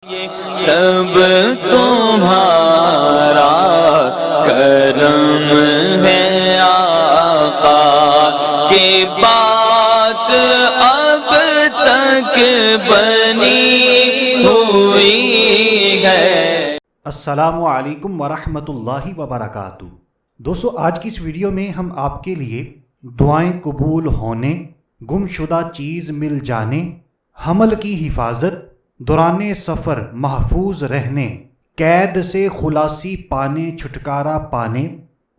یہ سب تمہارا کرم ہے آقا کہ بات اب تک بنی ہوئی ہے۔ السلام علیکم ورحمۃ اللہ وبرکاتہ۔ دوستو، آج کی اس ویڈیو میں ہم آپ کے لیے دعائیں قبول ہونے، گم شدہ چیز مل جانے، حمل کی حفاظت، دوران سفر محفوظ رہنے، قید سے خلاصی پانے، چھٹکارا پانے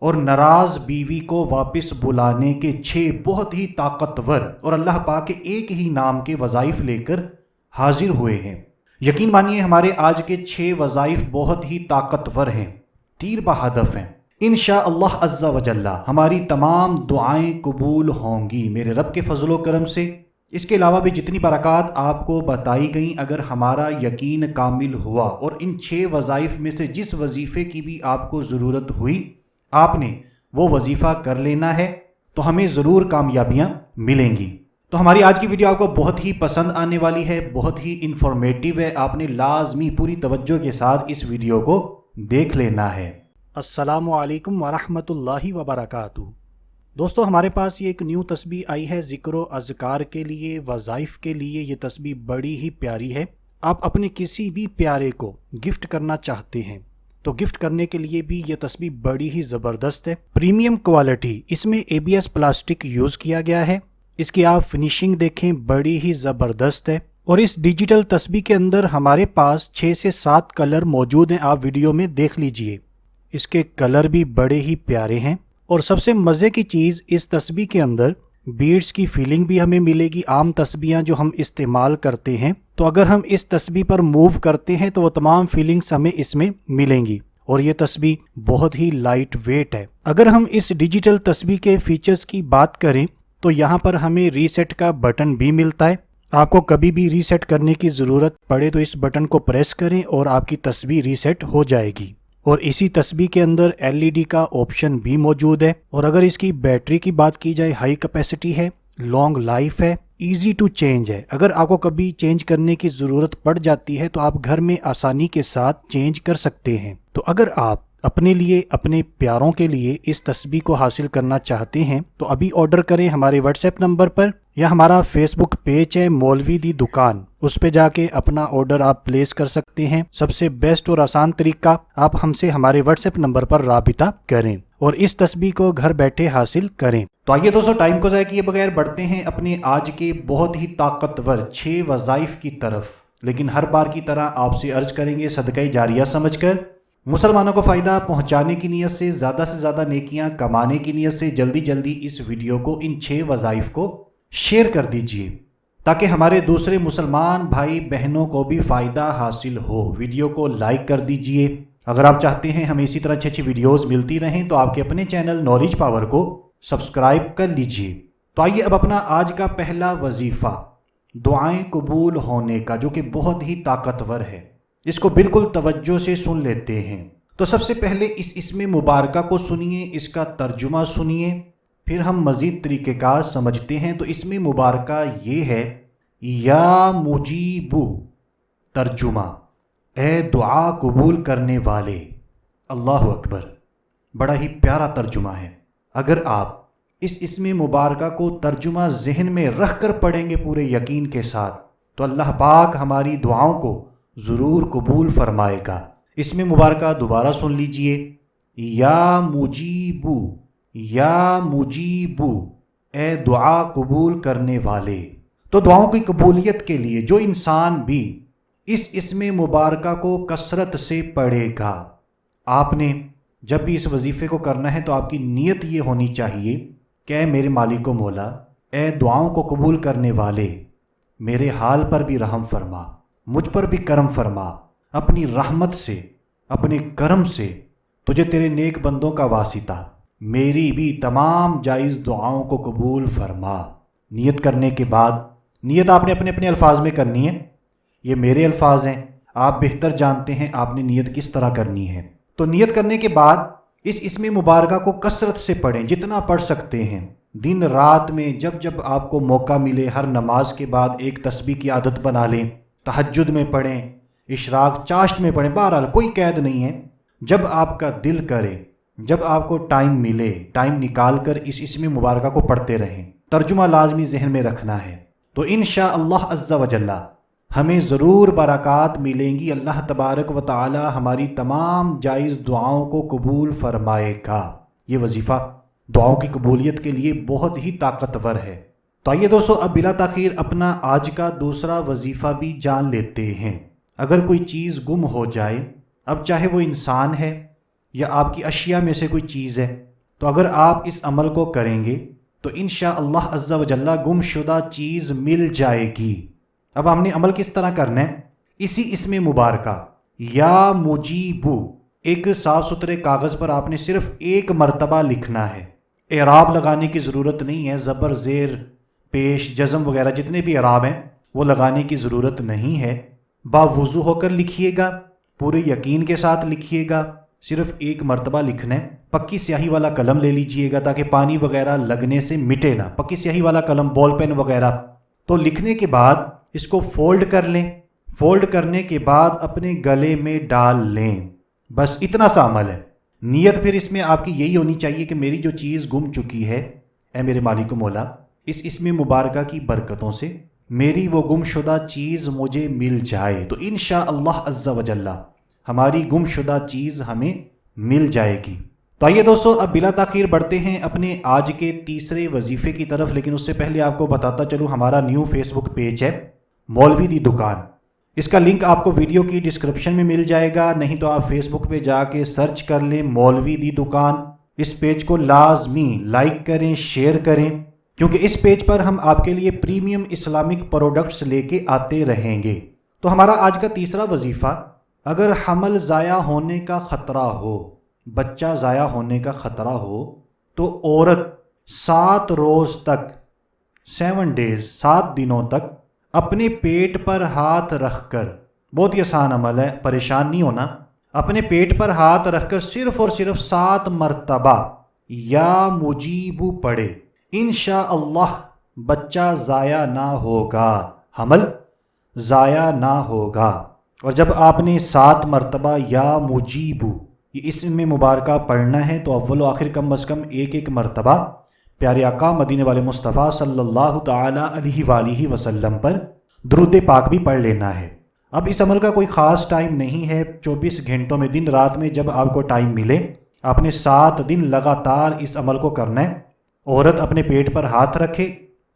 اور ناراض بیوی کو واپس بلانے کے 6 بہت ہی طاقتور اور اللہ پاک کے ایک ہی نام کے وظائف لے کر حاضر ہوئے ہیں۔ یقین مانیے ہمارے آج کے 6 وظائف بہت ہی طاقتور ہیں، تیر بہدف ہیں۔ انشاءاللہ عز و جل ہماری تمام دعائیں قبول ہوں گی میرے رب کے فضل و کرم سے۔ اس کے علاوہ بھی جتنی برکات آپ کو بتائی گئیں، اگر ہمارا یقین کامل ہوا اور ان 6 وظائف میں سے جس وظیفے کی بھی آپ کو ضرورت ہوئی آپ نے وہ وظیفہ کر لینا ہے تو ہمیں ضرور کامیابیاں ملیں گی۔ تو ہماری آج کی ویڈیو آپ کو بہت ہی پسند آنے والی ہے، بہت ہی انفارمیٹیو ہے، آپ نے لازمی پوری توجہ کے ساتھ اس ویڈیو کو دیکھ لینا ہے۔ السلام علیکم ورحمۃ اللہ وبرکاتہ۔ دوستو، ہمارے پاس یہ ایک نیو تسبیح آئی ہے ذکر و اذکار کے لیے، وظائف کے لیے۔ یہ تسبیح بڑی ہی پیاری ہے۔ آپ اپنے کسی بھی پیارے کو گفٹ کرنا چاہتے ہیں تو گفٹ کرنے کے لیے بھی یہ تسبیح بڑی ہی زبردست ہے۔ پریمیم کوالٹی، اس میں ABS پلاسٹک یوز کیا گیا ہے۔ اس کی آپ فنیشنگ دیکھیں، بڑی ہی زبردست ہے۔ اور اس ڈیجیٹل تسبیح کے اندر ہمارے پاس 6 سے 7 کلر موجود ہیں، آپ ویڈیو میں دیکھ لیجئے۔ اس کے کلر بھی بڑے ہی پیارے ہیں۔ اور سب سے مزے کی چیز، اس تسبیح کے اندر بیڈز کی فیلنگ بھی ہمیں ملے گی۔ عام تسبیحاں جو ہم استعمال کرتے ہیں تو اگر ہم اس تسبیح پر موو کرتے ہیں تو وہ تمام فیلنگز ہمیں اس میں ملیں گی۔ اور یہ تسبیح بہت ہی لائٹ ویٹ ہے۔ اگر ہم اس ڈیجیٹل تسبیح کے فیچرز کی بات کریں تو یہاں پر ہمیں ریسیٹ کا بٹن بھی ملتا ہے۔ آپ کو کبھی بھی ریسیٹ کرنے کی ضرورت پڑے تو اس بٹن کو پریس کریں اور آپ کی تسبیح ریسیٹ ہو جائے گی۔ اور اسی تسبیح کے اندر LED کا آپشن بھی موجود ہے۔ اور اگر اس کی بیٹری کی بات کی جائے، ہائی کیپیسٹی ہے، لانگ لائف ہے، ایزی ٹو چینج ہے۔ اگر آپ کو کبھی چینج کرنے کی ضرورت پڑ جاتی ہے تو آپ گھر میں آسانی کے ساتھ چینج کر سکتے ہیں۔ تو اگر آپ اپنے لیے، اپنے پیاروں کے لیے اس تسبیح کو حاصل کرنا چاہتے ہیں تو ابھی آرڈر کریں ہمارے واٹس ایپ نمبر پر، یا ہمارا فیس بک پیج ہے مولوی دی دکان، اس پہ جا کے اپنا آرڈر آپ پلیس کر سکتے ہیں۔ سب سے بیسٹ اور آسان طریقہ، آپ ہم سے ہمارے واٹس ایپ نمبر پر رابطہ کریں اور اس تسبیح کو گھر بیٹھے حاصل کریں۔ تو آئیے دوستو، ٹائم کو ضائع کیے بغیر بڑھتے ہیں اپنے آج کے بہت ہی طاقتور 6 وظائف کی طرف۔ لیکن ہر بار کی طرح آپ سے عرض کریں گے صدقہ جاریہ سمجھ کر، مسلمانوں کو فائدہ پہنچانے کی نیت سے، زیادہ نیکیاں کمانے کی نیت سے جلدی اس ویڈیو کو، ان 6 وظائف کو شیئر کر دیجئے تاکہ ہمارے دوسرے مسلمان بھائی بہنوں کو بھی فائدہ حاصل ہو۔ ویڈیو کو لائک کر دیجئے۔ اگر آپ چاہتے ہیں ہمیں اسی طرح اچھی ویڈیوز ملتی رہیں تو آپ کے اپنے چینل نالج پاور کو سبسکرائب کر لیجئے۔ تو آئیے اب اپنا آج کا پہلا وظیفہ، دعائیں قبول ہونے کا، جو کہ بہت ہی طاقتور ہے، اس کو بالکل توجہ سے سن لیتے ہیں۔ تو سب سے پہلے اس اسم مبارکہ کو سنیے، اس کا ترجمہ سنیے، پھر ہم مزید طریقہ کار سمجھتے ہیں۔ تو اسم مبارکہ یہ ہے یا مجیبو، ترجمہ اے دعا قبول کرنے والے۔ اللہ اکبر، بڑا ہی پیارا ترجمہ ہے۔ اگر آپ اس اسم مبارکہ کو ترجمہ ذہن میں رکھ کر پڑھیں گے پورے یقین کے ساتھ تو اللہ پاک ہماری دعاؤں کو ضرور قبول فرمائے گا۔ اسم مبارکہ دوبارہ سن لیجئے، یا مجیبو، یا مجیبو، اے دعا قبول کرنے والے۔ تو دعاؤں کی قبولیت کے لیے جو انسان بھی اس اسم مبارکہ کو کثرت سے پڑھے گا، آپ نے جب بھی اس وظیفے کو کرنا ہے تو آپ کی نیت یہ ہونی چاہیے کہ اے میرے مالک و مولا، اے دعاؤں کو قبول کرنے والے، میرے حال پر بھی رحم فرما، مجھ پر بھی کرم فرما، اپنی رحمت سے، اپنے کرم سے، تجھے تیرے نیک بندوں کا واسطہ میری بھی تمام جائز دعاؤں کو قبول فرما۔ نیت کرنے کے بعد، نیت آپ نے اپنے الفاظ میں کرنی ہے، یہ میرے الفاظ ہیں، آپ بہتر جانتے ہیں آپ نے نیت کس طرح کرنی ہے۔ تو نیت کرنے کے بعد اس اسم مبارکہ کو کثرت سے پڑھیں، جتنا پڑھ سکتے ہیں، دن رات میں جب آپ کو موقع ملے، ہر نماز کے بعد ایک تسبیح کی عادت بنا لیں، تہجد میں پڑھیں، اشراق چاشت میں پڑھیں، بہرحال کوئی قید نہیں ہے، جب آپ کا دل کرے، جب آپ کو ٹائم ملے، ٹائم نکال کر اس اسم مبارکہ کو پڑھتے رہیں۔ ترجمہ لازمی ذہن میں رکھنا ہے، تو انشاءاللہ عز و جل ہمیں ضرور برکات ملیں گی۔ اللہ تبارک و تعالی ہماری تمام جائز دعاؤں کو قبول فرمائے گا۔ یہ وظیفہ دعاؤں کی قبولیت کے لیے بہت ہی طاقتور ہے۔ تو آئیے دوستو، اب بلا تاخیر اپنا آج کا دوسرا وظیفہ بھی جان لیتے ہیں۔ اگر کوئی چیز گم ہو جائے، اب چاہے وہ انسان ہے یا آپ کی اشیاء میں سے کوئی چیز ہے، تو اگر آپ اس عمل کو کریں گے تو انشاءاللہ عز و جل گم شدہ چیز مل جائے گی۔ اب ہم نے عمل کس طرح کرنا ہے؟ اسی اسم مبارکہ یا مجیبو ایک صاف ستھرے کاغذ پر آپ نے صرف ایک مرتبہ لکھنا ہے۔ اعراب لگانے کی ضرورت نہیں ہے، زبر، زیر، پیش، جزم وغیرہ جتنے بھی اعراب ہیں وہ لگانے کی ضرورت نہیں ہے۔ باوضو ہو کر لکھیے گا، پورے یقین کے ساتھ لکھیے گا، صرف ایک مرتبہ لکھنا ہے۔ پکی سیاہی والا قلم لے لیجئے گا تاکہ پانی وغیرہ لگنے سے مٹے نہ، پکی سیاہی والا قلم، بال پین وغیرہ۔ تو لکھنے کے بعد اس کو فولڈ کر لیں، فولڈ کرنے کے بعد اپنے گلے میں ڈال لیں، بس اتنا سا عمل ہے۔ نیت پھر اس میں آپ کی یہی ہونی چاہیے کہ میری جو چیز گم چکی ہے، اے میرے مالک و مولا، اس اسم مبارکہ کی برکتوں سے میری وہ گم شدہ چیز مجھے مل جائے، تو انشاءاللہ عز و جل ہماری گم شدہ چیز ہمیں مل جائے گی۔ تو آئیے دوستو، اب بلا تاخیر بڑھتے ہیں اپنے آج کے تیسرے وظیفے کی طرف، لیکن اس سے پہلے آپ کو بتاتا چلوں ہمارا نیو فیس بک پیج ہے مولوی دی دکان۔ اس کا لنک آپ کو ویڈیو کی ڈسکرپشن میں مل جائے گا، نہیں تو آپ فیس بک پہ جا کے سرچ کر لیں مولوی دی دکان۔ اس پیج کو لازمی لائک کریں، شیئر کریں، کیونکہ اس پیج پر ہم آپ کے لیے پریمیم اسلامک پروڈکٹس لے کے آتے رہیں گے۔ تو ہمارا آج کا تیسرا وظیفہ، اگر حمل ضائع ہونے کا خطرہ ہو، بچہ ضائع ہونے کا خطرہ ہو، تو عورت 7 روز تک، 7 ڈیز، 7 دنوں تک اپنے پیٹ پر ہاتھ رکھ کر، بہت ہی آسان عمل ہے، پریشان نہیں ہونا، اپنے پیٹ پر ہاتھ رکھ کر صرف اور صرف 7 مرتبہ یا مجیبو پڑھے، انشاءاللہ بچہ ضائع نہ ہوگا، حمل ضائع نہ ہوگا۔ اور جب آپ نے 7 مرتبہ یا مجیبو یہ اسم مبارکہ پڑھنا ہے تو اول و آخر کم از کم ایک مرتبہ پیارے آقا مدینے والے مصطفیٰ صلی اللہ تعالی علیہ وآلہ وسلم پر درود پاک بھی پڑھ لینا ہے۔ اب اس عمل کا کوئی خاص ٹائم نہیں ہے، 24 گھنٹوں میں، دن رات میں جب آپ کو ٹائم ملے، آپ نے 7 دن لگاتار اس عمل کو کرنا ہے۔ عورت اپنے پیٹ پر ہاتھ رکھے،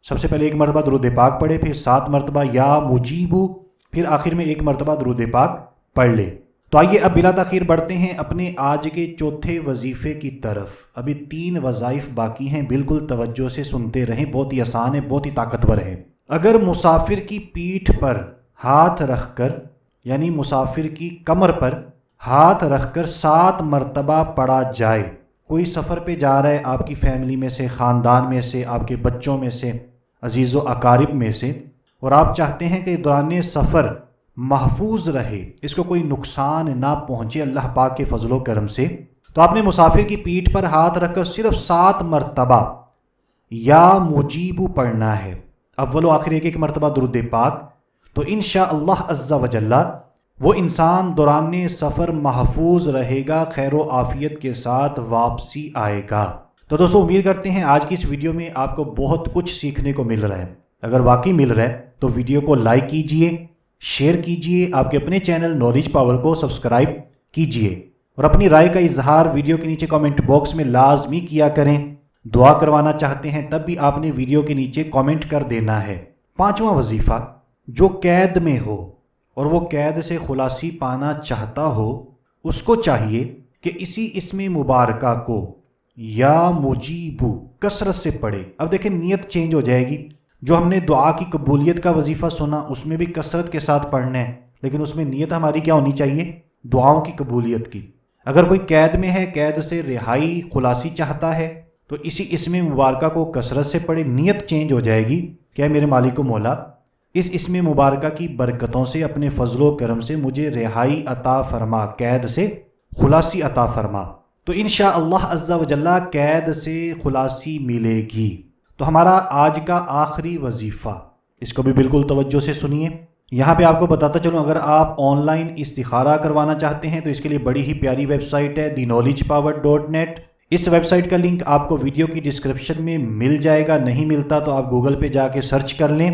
سب سے پہلے 1 مرتبہ درود پاک پڑھے، پھر 7 مرتبہ یا مجیبو، پھر آخر میں 1 مرتبہ درود پاک پڑھ لے۔ تو آئیے اب بلا تاخیر بڑھتے ہیں اپنے آج کے چوتھے وظیفے کی طرف۔ ابھی 3 وظائف باقی ہیں، بالکل توجہ سے سنتے رہیں، بہت ہی آسان ہے، بہت ہی طاقتور ہے۔ اگر مسافر کی پیٹھ پر ہاتھ رکھ کر، یعنی مسافر کی کمر پر ہاتھ رکھ کر 7 مرتبہ پڑھا جائے، کوئی سفر پہ جا رہا ہے آپ کی فیملی میں سے، خاندان میں سے، آپ کے بچوں میں سے، عزیز و اقارب میں سے، اور آپ چاہتے ہیں کہ دوران سفر محفوظ رہے، اس کو کوئی نقصان نہ پہنچے اللہ پاک کے فضل و کرم سے، تو آپ نے مسافر کی پیٹھ پر ہاتھ رکھ کر صرف 7 مرتبہ یا مجیبو پڑھنا ہے، اول و آخر 1 مرتبہ درود پاک، تو انشاءاللہ عز و جل وہ انسان دوران سفر محفوظ رہے گا، خیر و عافیت کے ساتھ واپسی آئے گا۔ تو دوستو، امید کرتے ہیں آج کی اس ویڈیو میں آپ کو بہت کچھ سیکھنے کو مل رہا ہے۔ اگر واقعی مل رہا ہے تو ویڈیو کو لائک کیجئے، شیئر کیجئے، آپ کے اپنے چینل نالج پاور کو سبسکرائب کیجئے، اور اپنی رائے کا اظہار ویڈیو کے نیچے کامنٹ باکس میں لازمی کیا کریں۔ دعا کروانا چاہتے ہیں تب بھی آپ نے ویڈیو کے نیچے کامنٹ کر دینا ہے۔ 5واں وظیفہ، جو قید میں ہو اور وہ قید سے خلاصی پانا چاہتا ہو، اس کو چاہیے کہ اسی اسم مبارکہ کو یا مجیبو کثرت سے پڑھے۔ اب دیکھیں نیت چینج ہو جائے گی، جو ہم نے دعا کی قبولیت کا وظیفہ سنا اس میں بھی کثرت کے ساتھ پڑھنا ہے، لیکن اس میں نیت ہماری کیا ہونی چاہیے؟ دعاؤں کی قبولیت کی۔ اگر کوئی قید میں ہے، قید سے رہائی خلاصی چاہتا ہے، تو اسی اسم مبارکہ کو کثرت سے پڑھے، نیت چینج ہو جائے گی کہ میرے مالک و مولا، اس اسم مبارکہ کی برکتوں سے، اپنے فضل و کرم سے مجھے رہائی عطا فرما، قید سے خلاصی عطا فرما، تو انشاءاللہ عز و جل قید سے خلاصی ملے گی۔ تو ہمارا آج کا آخری وظیفہ، اس کو بھی بالکل توجہ سے سنیے، یہاں پہ آپ کو بتاتا چلوں، اگر آپ آن لائن استخارہ کروانا چاہتے ہیں تو اس کے لیے بڑی ہی پیاری ویب سائٹ ہے theknowledgepower.net۔ اس ویب سائٹ کا لنک آپ کو ویڈیو کی ڈسکرپشن میں مل جائے گا، نہیں ملتا تو آپ گوگل پہ جا کے سرچ کر لیں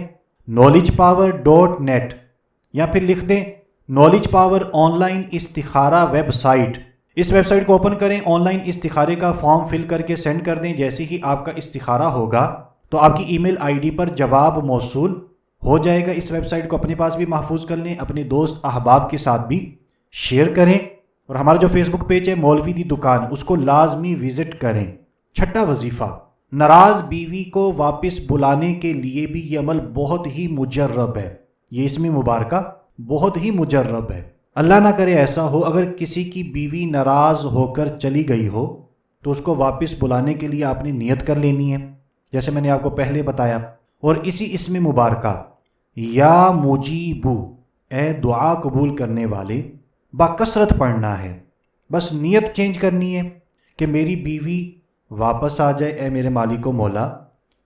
knowledgepower.net، یا پھر لکھ دیں نالج پاور آن لائن استخارہ ویب سائٹ۔ اس ویب سائٹ کو اوپن کریں، آن لائن استخارے کا فارم فل کر کے سینڈ کر دیں۔ جیسے ہی آپ کا استخارہ ہوگا تو آپ کی ای میل آئی ڈی پر جواب موصول ہو جائے گا۔ اس ویب سائٹ کو اپنے پاس بھی محفوظ کر لیں، اپنے دوست احباب کے ساتھ بھی شیئر کریں، اور ہمارا جو فیس بک پیج ہے مولوی دی دکان، اس کو لازمی وزٹ کریں۔ چھٹا وظیفہ، ناراض بیوی کو واپس بلانے کے لیے بھی یہ عمل بہت ہی مجرب ہے۔ یہ اسم مبارکہ بہت ہی مجرب ہے۔ اللہ نہ کرے ایسا ہو، اگر کسی کی بیوی ناراض ہو کر چلی گئی ہو تو اس کو واپس بلانے کے لیے آپ نے نیت کر لینی ہے، جیسے میں نے آپ کو پہلے بتایا، اور اسی اسم مبارکہ یا مجیبو، اے دعا قبول کرنے والے، باکثرت پڑھنا ہے۔ بس نیت چینج کرنی ہے کہ میری بیوی واپس آ جائے، اے میرے مالک و مولا،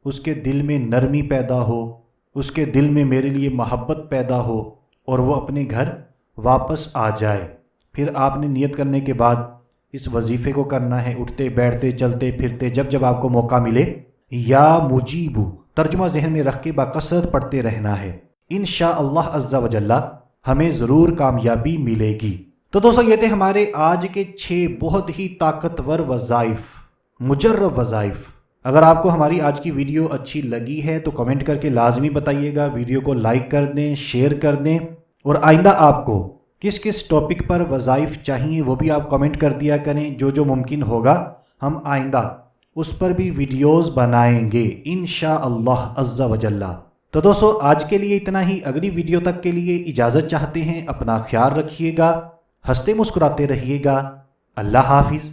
اس کے دل میں نرمی پیدا ہو، اس کے دل میں میرے لیے محبت پیدا ہو، اور وہ اپنے گھر واپس آ جائے۔ پھر آپ نے نیت کرنے کے بعد اس وظیفے کو کرنا ہے، اٹھتے بیٹھتے چلتے پھرتے جب آپ کو موقع ملے، یا مجیبو ترجمہ ذہن میں رکھ کے باکثرت پڑھتے رہنا ہے۔ انشاءاللہ عز و جل ہمیں ضرور کامیابی ملے گی۔ تو دوستو، یہ تھے ہمارے آج کے 6 بہت ہی طاقتور وظائف، مجرب وظائف۔ اگر آپ کو ہماری آج کی ویڈیو اچھی لگی ہے تو کمنٹ کر کے لازمی بتائیے گا، ویڈیو کو لائک کر دیں، شیئر کر دیں، اور آئندہ آپ کو کس کس ٹاپک پر وظائف چاہیے وہ بھی آپ کمنٹ کر دیا کریں۔ جو ممکن ہوگا ہم آئندہ اس پر بھی ویڈیوز بنائیں گے انشاءاللہ عز و جل۔ تو دوستو، آج کے لیے اتنا ہی۔ اگلی ویڈیو تک کے لیے اجازت چاہتے ہیں۔ اپنا خیال رکھیے گا، ہنستے مسکراتے رہیے گا۔ اللہ حافظ۔